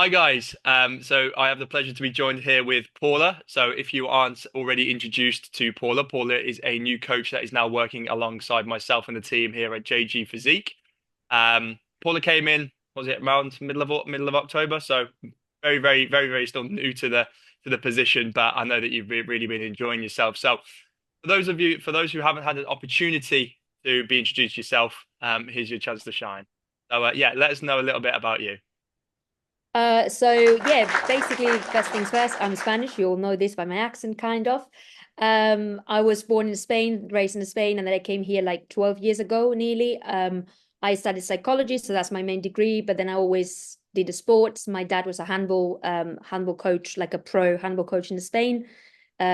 Hi guys. So I have the pleasure to be joined here with Paula. So if you aren't already introduced to Paula, Paula is a new coach that is now working alongside myself and the team here at JG Physique. Paula came in, was it around middle of October? So very still new to the position, but I know that you've really been enjoying yourself. So for those who haven't had an opportunity to be introduced yourself, here's your chance to shine. So yeah, let us know a little bit about you. So yeah, basically, first things first, I'm Spanish. You all know this by my accent, kind of. I was born in Spain, raised in Spain, and then I came here like 12 years ago, nearly. I studied psychology, so that's my main degree, but then I always did the sports. My dad was a handball coach, like a pro handball coach in Spain,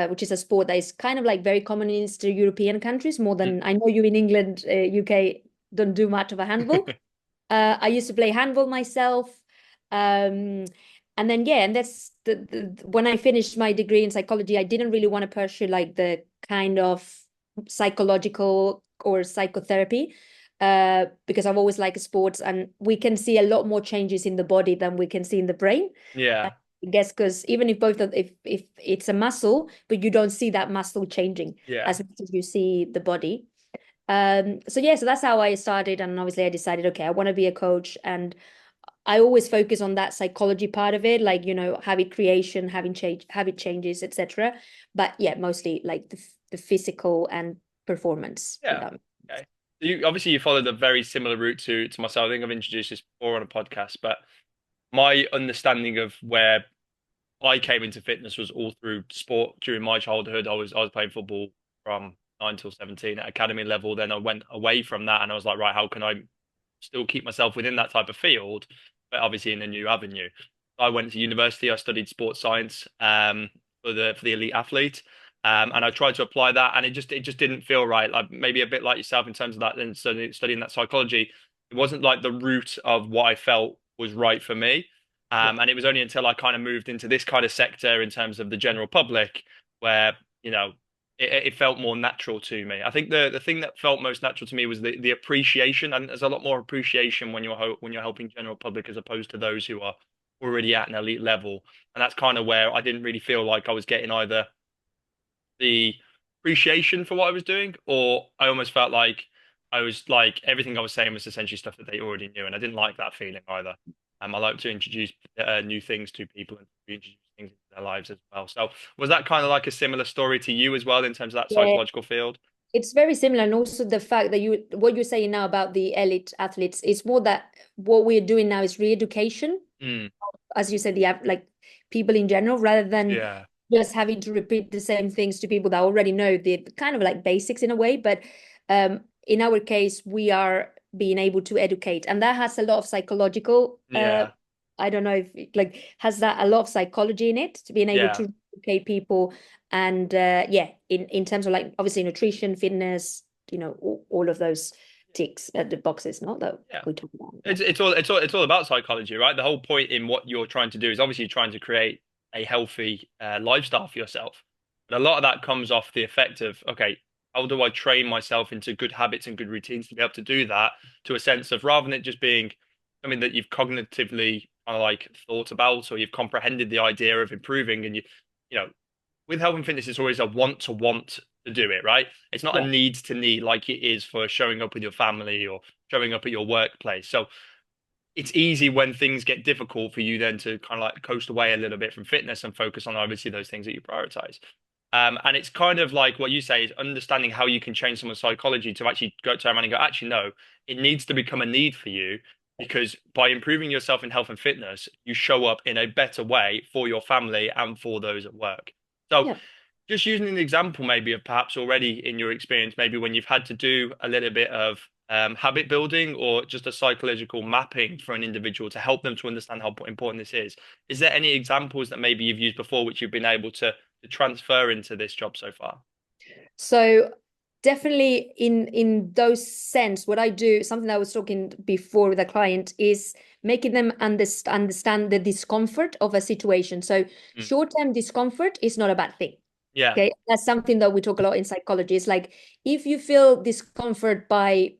which is a sport that is kind of like very common in Eastern European countries, more than I know you in England, UK don't do much of a handball. I used to play handball myself. Um, and then yeah, and that's when I finished my degree in psychology, I didn't really want to pursue like the kind of psychological or psychotherapy, because I've always liked sports, and we can see a lot more changes in the body than we can see in the brain. I Yeah. guess because even if both of if it's a muscle, but you don't see that muscle changing Yeah. as much as you see the body. So yeah, so that's how I started, and obviously I decided, okay, I want to be a coach, and I always focus on that psychology part of it, like, habit creation, habit changes, etc. But yeah, mostly like the physical and performance. If Yeah. that makes sense. Okay. You followed a very similar route to myself. I think I've introduced this before on a podcast, but my understanding of where I came into fitness was all through sport. During my childhood, I was playing football from 9 till 17 at academy level. Then I went away from that and I was like, right, how can I still keep myself within that type of field, but obviously in a new avenue? I went to university. I studied sports science for the elite athlete. And I tried to apply that, and it just didn't feel right. Like maybe a bit like yourself in terms of that, and studying that psychology, it wasn't like the root of what I felt was right for me. Yeah. And it was only until I kind of moved into this kind of sector in terms of the general public where, it felt more natural to me. I think the thing that felt most natural to me was the appreciation, and there's a lot more appreciation when you're helping general public as opposed to those who are already at an elite level. And that's kind of where I didn't really feel like I was getting either the appreciation for what I was doing, or I almost felt like I was like everything I was saying was essentially stuff that they already knew, and I didn't like that feeling either. I like to introduce new things to people and introduce things into their lives as well. So was that kind of like a similar story to you as well in terms of that Yeah, psychological field? it's very similar, and also the fact that what you're saying now about the elite athletes is more that what we're doing now is re-education, Mm, as you said, like people in general, rather than yeah, just having to repeat the same things to people that already know the kind of like basics in a way. But in our case, we are being able to educate, and that has a lot of psychological. yeah, I don't know if like has that a lot of psychology in it to being able yeah. to educate people, and yeah, in terms of like obviously nutrition, fitness, all of those ticks at the boxes, not that Yeah. we talk about. Yeah. It's all about psychology, right? The whole point in what you're trying to do is obviously trying to create a healthy lifestyle for yourself. But a lot of that comes off the effect of, okay, how do I train myself into good habits and good routines to be able to do that, to a sense of, rather than it just being something that you've cognitively kind of like thought about, or you've comprehended the idea of improving, and you know, with health and fitness, it's always a want to do it, right? It's not a Yeah. need to need like it is for showing up with your family or showing up at your workplace. So it's easy when things get difficult for you then to kind of like coast away a little bit from fitness and focus on obviously those things that you prioritize. And it's kind of like what you say is understanding how you can change someone's psychology to actually go to around and go, actually, no, it needs to become a need for you because by improving yourself in health and fitness, you show up in a better way for your family and for those at work. So Yeah. just using an example, maybe of perhaps already in your experience, maybe when you've had to do a little bit of habit building or just a psychological mapping for an individual to help them to understand how important this is. Is there any examples that maybe you've used before which you've been able to transfer into this job so far? So definitely in those sense, what I do, something that I was talking before with a client, is making them understand the discomfort of a situation. So Mm. short-term discomfort is not a bad thing. Yeah, Okay. That's something that we talk a lot in psychology. It's like if you feel discomfort by,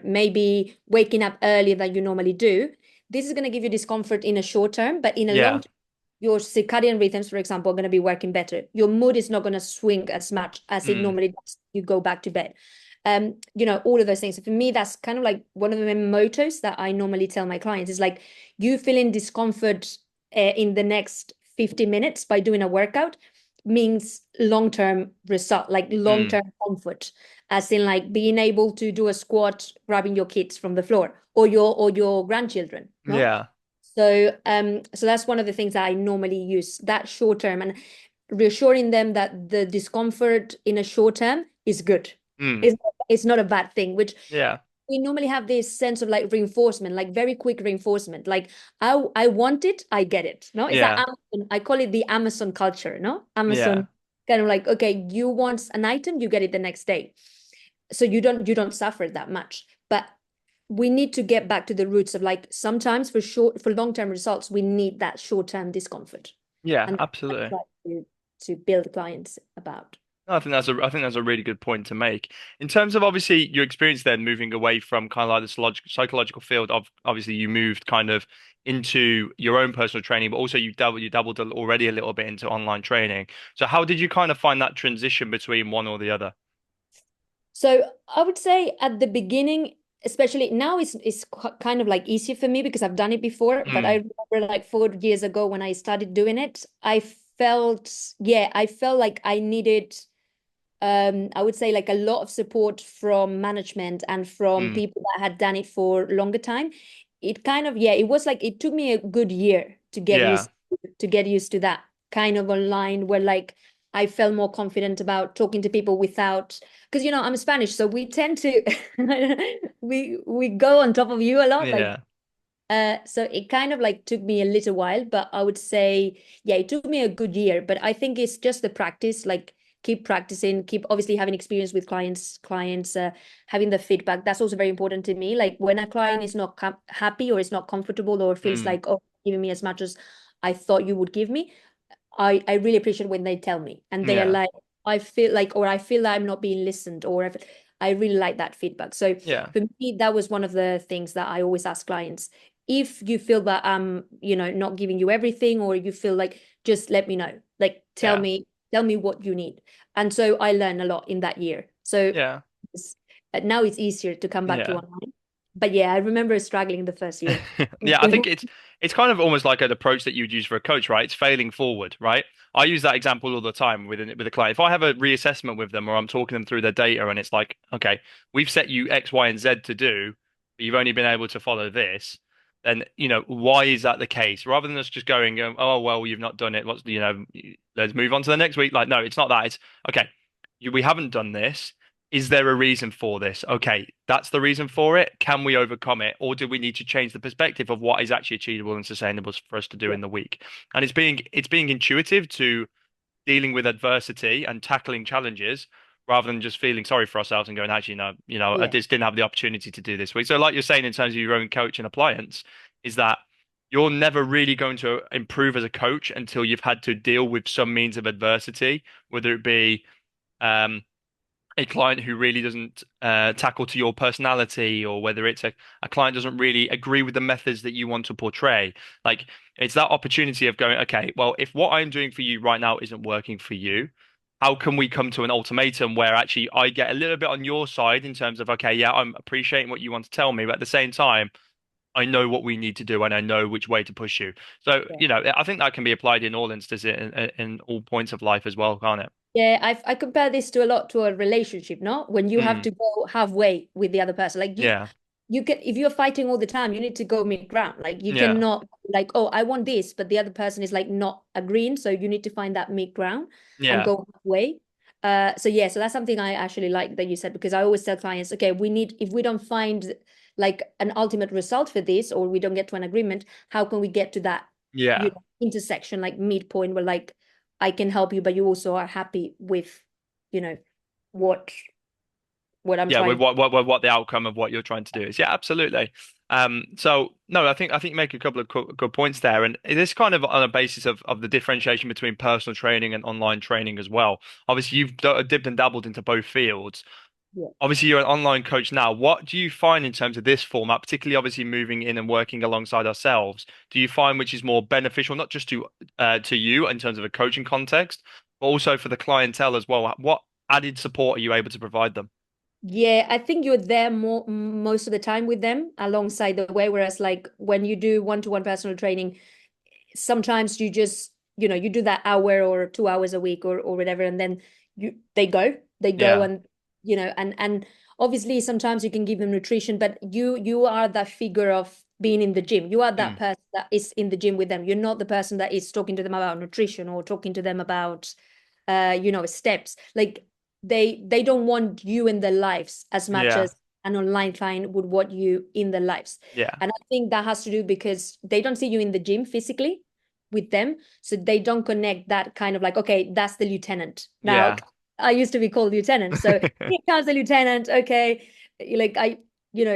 maybe waking up earlier than you normally do, this is going to give you discomfort in a short term, but in a long Yeah. term, your circadian rhythms, for example, are going to be working better. Your mood is not going to swing as much as it Mm, normally does. You go back to bed. All of those things. So for me, that's kind of like one of the main mottos that I normally tell my clients is like, you feeling discomfort in the next 50 minutes by doing a workout means long-term result, like mm, long-term comfort, as in like being able to do a squat, grabbing your kids from the floor or your grandchildren, no? yeah. So that's one of the things that I normally use, that short term, and reassuring them that the discomfort in a short term is good. Mm, It's not a bad thing, which yeah. we normally have this sense of like reinforcement, like very quick reinforcement. Like I want it, I get it. No, it's that Yeah. Amazon, I call it the Amazon culture, no? Yeah. Amazon kind of like, okay, you want an item, you get it the next day. So you don't suffer that much. But we need to get back to the roots of like sometimes for long-term results, we need that short-term discomfort. Yeah, And that's absolutely. what I try to build clients about. No, I think that's a really good point to make. In terms of obviously your experience then moving away from kind of like this psychological field of obviously you moved kind of into your own personal training, but also you dabbled already a little bit into online training. So how did you kind of find that transition between one or the other? So I would say at the beginning, especially now, it's kind of like easier for me because I've done it before. But I Mm, remember like 4 years ago when I started doing it, I felt like I needed, I would say like a lot of support from management and from mm, people that had done it for longer time. It kind of, yeah, it was like it took me a good year yeah. to get used to that kind of online where like I felt more confident about talking to people without, because I'm Spanish, so we tend to we go on top of you a lot, like Yeah. so it kind of like took me a little while, but I would say, yeah, it took me a good year. But I think it's just the practice, like keep practicing, keep obviously having experience with clients, having the feedback. That's also very important to me. Like when a client is not happy or is not comfortable or feels Mm, like, oh, giving me as much as I thought you would give me, I really appreciate when they tell me and they are yeah. like, I feel like, or I feel like I'm not being listened, or if, I really like that feedback. So Yeah. for me, that was one of the things that I always ask clients. If you feel that I'm, not giving you everything, or you feel like, just let me know. Like Yeah. tell me what you need. And so I learned a lot in that year. So Yeah. it's, now it's easier to come back to Yeah. online. But yeah, I remember struggling the first year. Yeah, I think it's kind of almost like an approach that you would use for a coach, right? It's failing forward, right? I use that example all the time with a client. If I have a reassessment with them or I'm talking them through their data and it's like, okay, we've set you X, Y, and Z to do, but you've only been able to follow this, then why is that the case? Rather than us just going, oh well, you've not done it. Let's move on to the next week. Like, no, it's not that. It's okay. We haven't done this. Is there a reason for this? Okay, that's the reason for it. Can we overcome it? Or do we need to change the perspective of what is actually achievable and sustainable for us to do Yeah, in the week? And it's being intuitive to dealing with adversity and tackling challenges rather than just feeling sorry for ourselves and going, actually, no, I yeah, just didn't have the opportunity to do this week. So like you're saying in terms of your own coach and appliance, is that you're never really going to improve as a coach until you've had to deal with some means of adversity, whether it be um a client who really doesn't tackle to your personality, or whether it's a client doesn't really agree with the methods that you want to portray. Like it's that opportunity of going, okay, well, if what I'm doing for you right now isn't working for you, how can we come to an ultimatum where actually I get a little bit on your side in terms of, okay, yeah, I'm appreciating what you want to tell me, but at the same time, I know what we need to do and I know which way to push you. So, yeah. I think that can be applied in all instances in all points of life as well, can't it? Yeah, I compare this to a lot to a relationship, no? When you have Mm, to go halfway with the other person. Like yeah, you can, if you're fighting all the time, you need to go mid ground. Like you yeah, cannot like, oh, I want this, but the other person is like not agreeing. So you need to find that mid ground and yeah. go halfway. So yeah, so that's something I actually like that you said, because I always tell clients, okay, if we don't find like an ultimate result for this, or we don't get to an agreement, how can we get to that, Yeah. intersection, like midpoint where like I can help you, but you also are happy with, you know, what I'm Yeah, with trying. what the outcome of what you're trying to do is. Yeah, absolutely. So no, I think you make a couple of good points there, and it is kind of on a basis of the differentiation between personal training and online training as well. Obviously, you've dipped and dabbled into both fields. Yeah. Obviously you're an online coach now. What do you find in terms of this format, particularly obviously moving in and working alongside ourselves? Do you find which is more beneficial, not just to you in terms of a coaching context, but also for the clientele as well? What added support are you able to provide them? Yeah, I think you're there most of the time with them alongside the way. Whereas, like when you do one-to-one personal training, sometimes you just, you do that hour or 2 hours a week or whatever, and then they go Yeah. and and obviously sometimes you can give them nutrition, but you are that figure of being in the gym. You are that Mm. person that is in the gym with them. You're not the person that is talking to them about nutrition or talking to them about steps. Like they don't want you in their lives as much Yeah. as an online client would want you in their lives. Yeah. And I think that has to do because they don't see you in the gym physically with them. So they don't connect that kind of like, okay, that's the lieutenant. Now, Yeah. I used to be called lieutenant. So here comes the lieutenant. Okay. Like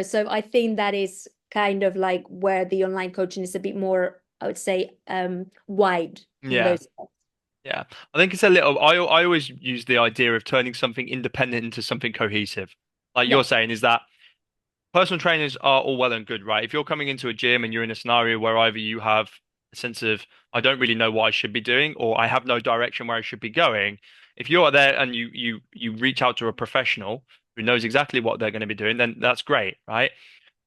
so I think that is kind of like where the online coaching is a bit more, I would say, wide in Yeah. those. Yeah. I think it's a little, I always use the idea of turning something independent into something cohesive. Like Yeah. you're saying, is that personal trainers are all well and good, right? If you're coming into a gym and you're in a scenario where either you have a sense of, I don't really know what I should be doing, or I have no direction where I should be going, if you're there and you reach out to a professional who knows exactly what they're going to be doing, then that's great, right?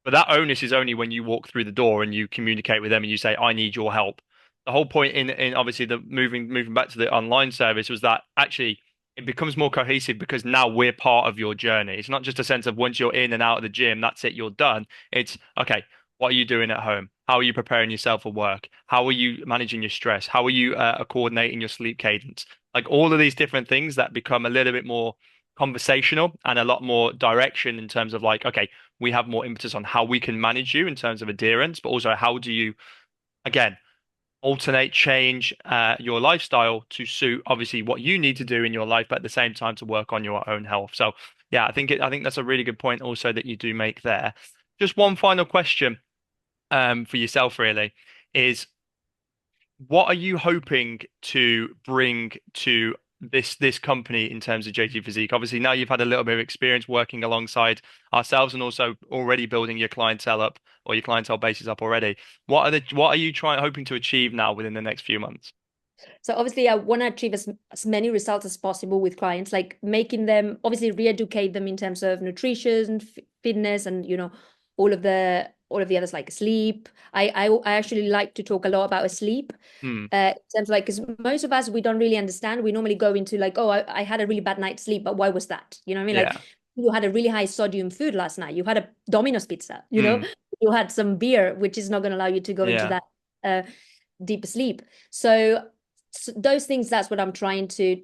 But that onus is only when you walk through the door and you communicate with them and you say, I need your help. The whole point in obviously the moving back to the online service was that actually it becomes more cohesive because now we're part of your journey. It's not just a sense of once you're in and out of the gym, that's it, you're done. It's okay, what are you doing at home? How are you preparing yourself for work? How are you managing your stress? How are you coordinating your sleep cadence? Like all of these different things that become a little bit more conversational and a lot more direction in terms of like, okay, we have more impetus on how we can manage you in terms of adherence, but also how do you, again, alternate, change your lifestyle to suit obviously what you need to do in your life, but at the same time to work on your own health. So yeah, I think that's a really good point also that you do make there. Just one final question for yourself really is what are you hoping to bring to this company in terms of JG Physique? Obviously, now you've had a little bit of experience working alongside ourselves and also already building your clientele up or your clientele bases up already. What are you trying hoping to achieve now within the next few months? So obviously, I want to achieve as many results as possible with clients, like making them obviously re-educate them in terms of nutrition, fitness, and all of the others like sleep. I actually like to talk a lot about sleep. Hmm. In terms of like, because most of us we don't really understand. We normally go into like, oh, I had a really bad night's sleep, but why was that? You know what I mean? Like Yeah. you had a really high sodium food last night. You had a Domino's pizza. Hmm. You had some beer, which is not going to allow you to go into Yeah. that uh, deep sleep. So those things, that's what I'm trying to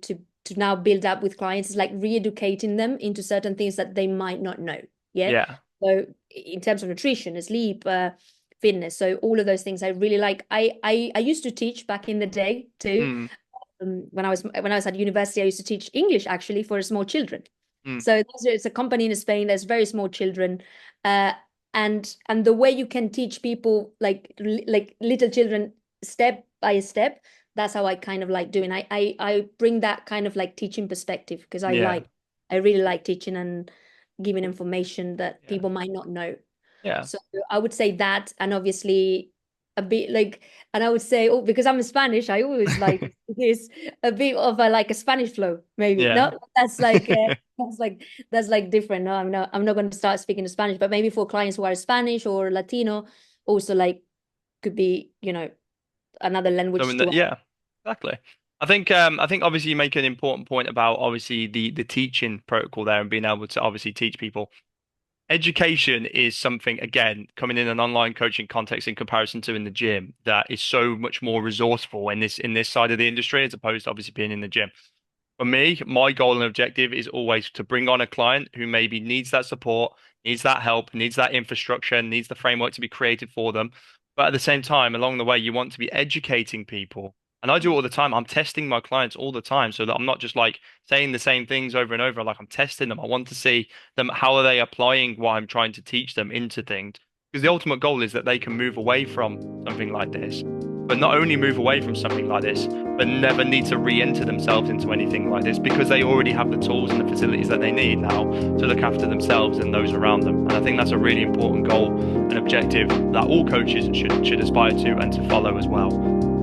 now build up with clients, is like re-educating them into certain things that they might not know. Yeah. Yeah. So in terms of nutrition, sleep, fitness, so all of those things I really like. I used to teach back in the day too. Hmm. When I was at university, I used to teach English actually for small children. Hmm. So it's a company in Spain. There's very small children, uh, and the way you can teach people like little children step by step, that's how I kind of like doing. I bring that kind of like teaching perspective because Yeah. I really like teaching and giving information that Yeah. people might not know. Yeah. So I would say that, and obviously a bit like, and I would say, oh, because I'm Spanish, I always like this a bit of a like a Spanish flow, maybe. Yeah. No, that's like that's like different. No, I'm not going to start speaking Spanish, but maybe for clients who are Spanish or Latino, also like could be, another So language in to that, yeah, exactly. I think obviously you make an important point about obviously the teaching protocol there and being able to obviously teach people. Education is something, again, coming in an online coaching context in comparison to in the gym, that is so much more resourceful in this side of the industry as opposed to obviously being in the gym. For me, my goal and objective is always to bring on a client who maybe needs that support, needs that help, needs that infrastructure, needs the framework to be created for them. But at the same time, along the way, you want to be educating people. And I do it all the time. I'm testing my clients all the time so that I'm not just like saying the same things over and over. Like I'm testing them. I want to see them, how are they applying what I'm trying to teach them into things? Because the ultimate goal is that they can move away from something like this but not only move away from something like this, but never need to re-enter themselves into anything like this, because they already have the tools and the facilities that they need now to look after themselves and those around them. And I think that's a really important goal and objective that all coaches should aspire to and to follow as well.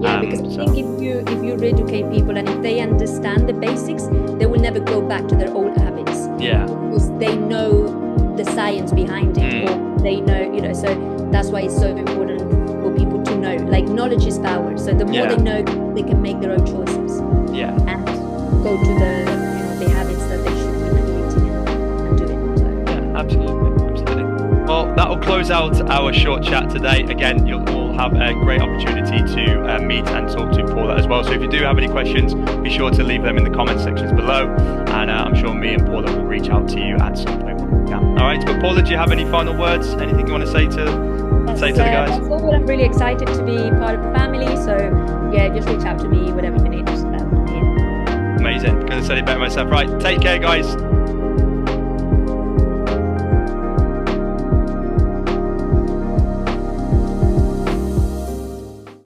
Yeah, because I think if you re-educate people and if they understand the basics, they will never go back to their old habits. Yeah. Because they know the science behind it, or they know, so that's why it's so important for people to know. Like, knowledge is power. So the more they know, they can make their own choices. Yeah. And go to the habits that they should be creating and do it. So. Yeah, absolutely. Well, that'll close out our short chat today. Again, you'll all have a great opportunity to meet and talk to Paula as well. So if you do have any questions, be sure to leave them in the comment sections below. And I'm sure me and Paula will reach out to you at some point. Yeah. All right. But Paula, do you have any final words? Anything you want to say to the guys? That's all. I'm really excited to be part of the family. So yeah, just reach out to me, whatever you need. I'm here. Amazing. Couldn't have said it better myself. Right. Take care, guys.